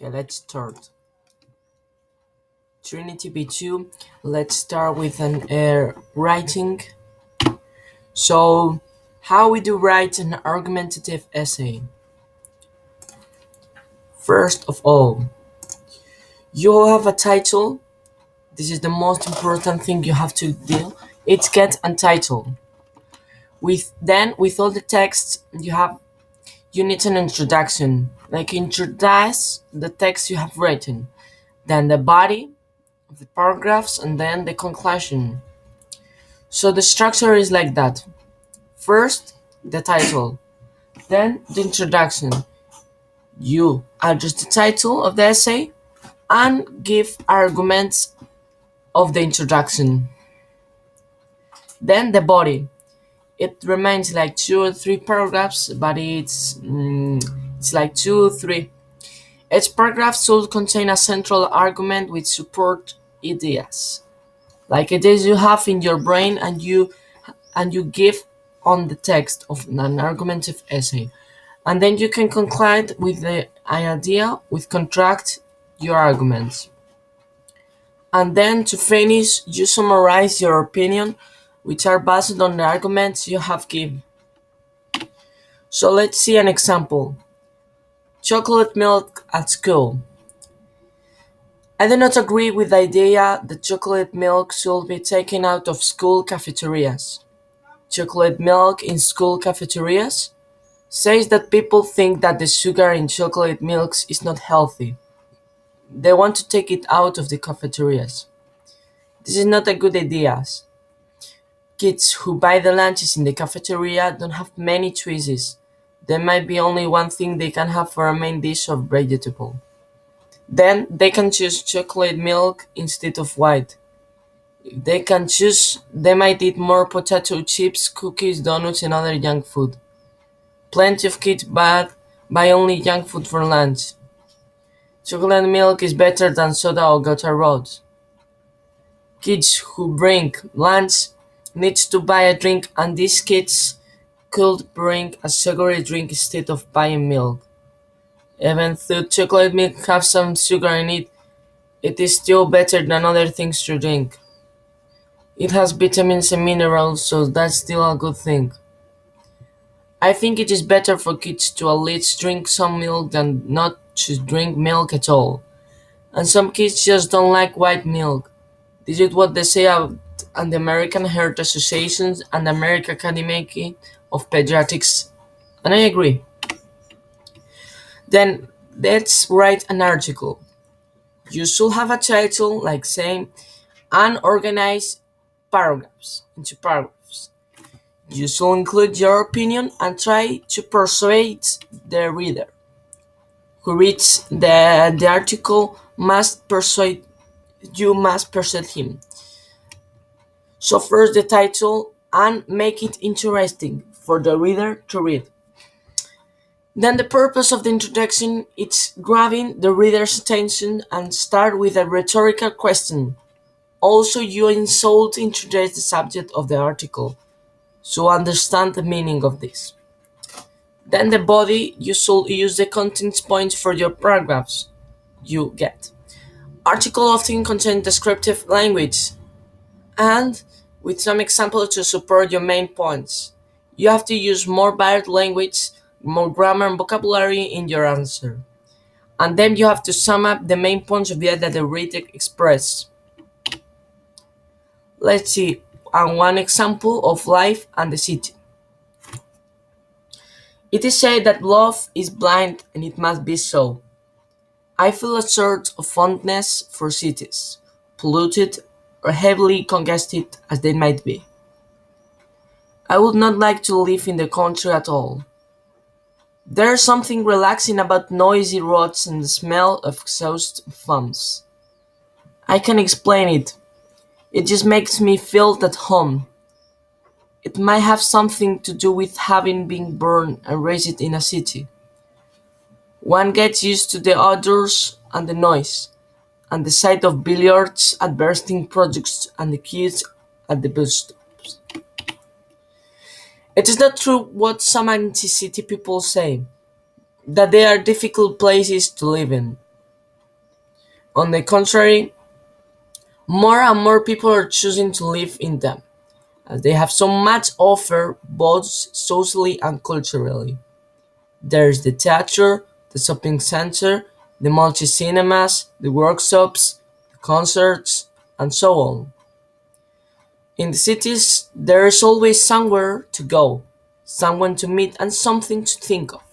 Okay, let's start. Trinity B2. Let's start with an writing. So, how we do write an argumentative essay? First of all, you have a title. This is the most important thing you have to do. It's get a title. With all the text you need an introduction. Like introduce the text you have written. Then the body of the paragraphs and then the conclusion. So the structure is like that. First, the title, then the introduction. You address the title of the essay and give arguments of the introduction. Then the body. It remains like 2 or 3 paragraphs, but it's like 2 or 3. Each paragraph should contain a central argument with support ideas, like ideas you have in your brain and you give on the text of an argumentative essay. And then you can conclude with the idea with contract your arguments. And then to finish, you summarize your opinion, which are based on the arguments you have given. So let's see an example. Chocolate milk at school. I do not agree with the idea that chocolate milk should be taken out of school cafeterias. Chocolate milk in school cafeterias says that people think that the sugar in chocolate milks is not healthy. They want to take it out of the cafeterias. This is not a good idea. Kids who buy the lunches in the cafeteria don't have many choices. There might be only one thing they can have for a main dish of vegetable. Then they can choose chocolate milk instead of white. If they can choose, they might eat more potato chips, cookies, donuts, and other junk food. Plenty of kids buy only junk food for lunch. Chocolate milk is better than soda or gutter roads. Kids who bring lunch need to buy a drink, and these kids could bring a sugary drink instead of buying milk. Even though chocolate milk has some sugar in it, it is still better than other things to drink. It has vitamins and minerals, so that's still a good thing. I think it is better for kids to at least drink some milk than not to drink milk at all. And some kids just don't like white milk. This is what they say at the American Heart Association and the American Academy of Pediatrics. And I agree. Then let's write an article. You should have a title like saying and organize paragraphs into paragraphs. You should include your opinion and try to persuade the reader. Who reads the article must persuade him. So first the title and make it interesting for the reader to read. Then the purpose of the introduction is grabbing the reader's attention and start with a rhetorical question. Also, you insult introduce the subject of the article, so understand the meaning of this. Then the body, you should use the content points for your paragraphs. You get. Article often contain descriptive language, and with some examples to support your main points. You have to use more varied language, more grammar and vocabulary in your answer. And then you have to sum up the main points of the idea that the reader expressed. Let's see one example of life and the city. It is said that love is blind and it must be so. I feel a sort of fondness for cities, polluted or heavily congested as they might be. I would not like to live in the country at all. There is something relaxing about noisy roads and the smell of exhaust fumes. I can explain it. It just makes me feel at home. It might have something to do with having been born and raised in a city. One gets used to the odors and the noise, and the sight of billiards at bursting products and the kids at the bus stops. It is not true what some anti-city people say, that they are difficult places to live in. On the contrary, more and more people are choosing to live in them, as they have so much offer both socially and culturally. There's the theater, the shopping center, the multi-cinemas, the workshops, the concerts, and so on. In the cities, there is always somewhere to go, someone to meet, and something to think of.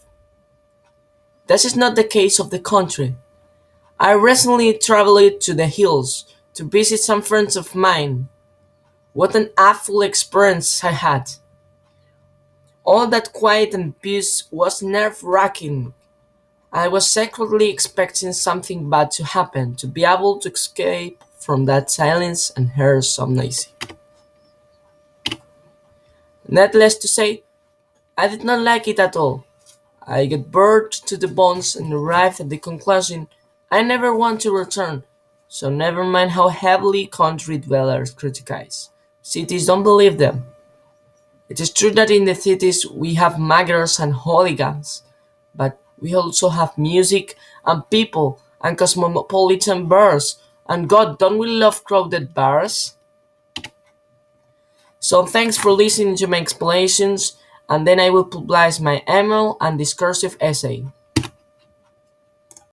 This is not the case of the country. I recently traveled to the hills to visit some friends of mine. What an awful experience I had. All that quiet and peace was nerve-wracking. I was secretly expecting something bad to happen to be able to escape from that silence and hear some noise. Needless to say, I did not like it at all. I got bored to the bones and arrived at the conclusion I never want to return. So never mind how heavily country dwellers criticize. Cities don't believe them. It is true that in the cities we have muggers and hooligans, but we also have music and people and cosmopolitan bars. And God, don't we love crowded bars? So thanks for listening to my explanations, and then I will publish my email and discursive essay.